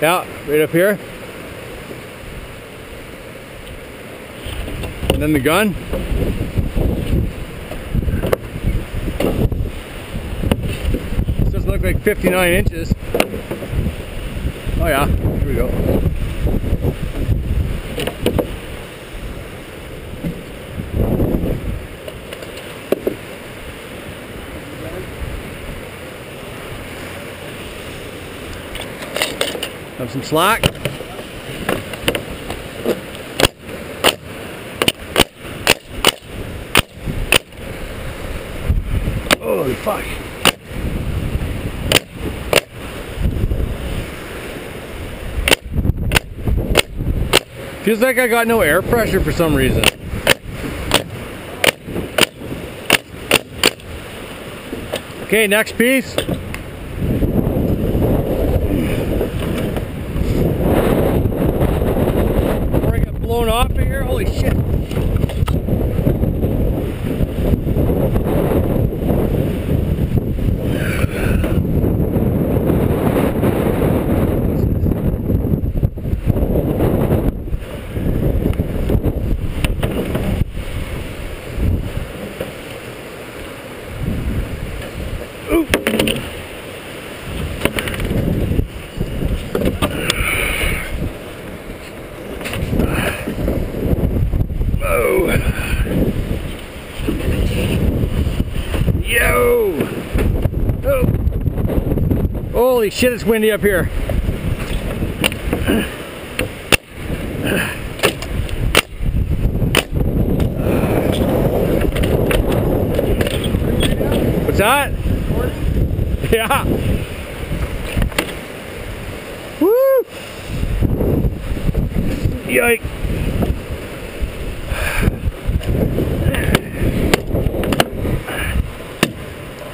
Yeah, right up here. And then the gun. This doesn't look like 59 inches. Oh yeah, here we go. Have some slack. Holy fuck. Feels like I got no air pressure for some reason. Okay, next piece. Before I get blown off of here, holy shit. Yo! Oh! Holy shit, it's windy up here. What's that? Yeah. Woo! Yike.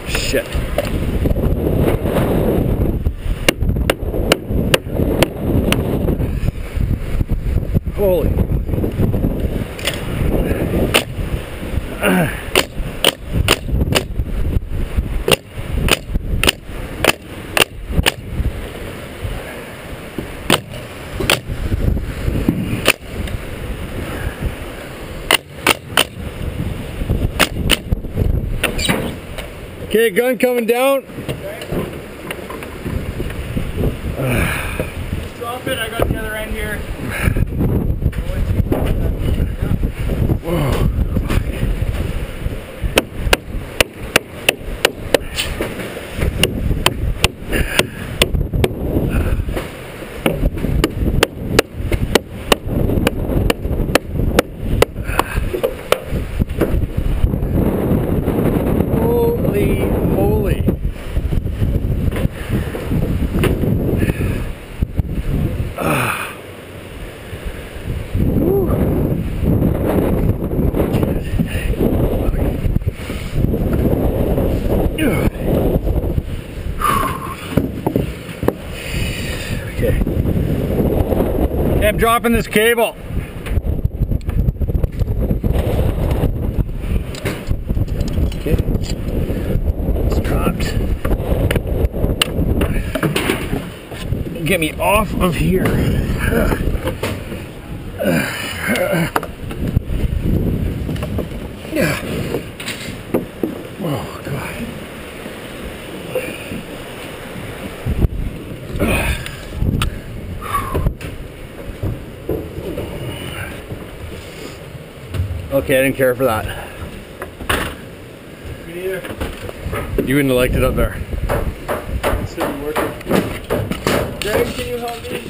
Shit. Holy. Okay, gun coming down. Okay. Just drop it, I got the other end here. Whoa. Holy moly. Okay. I'm dropping this cable. Okay. It's dropped. Get me off of here. Yeah. Oh God. Okay, I didn't care for that. Me neither. You wouldn't have liked it up there. It's still working. Greg, can you help me?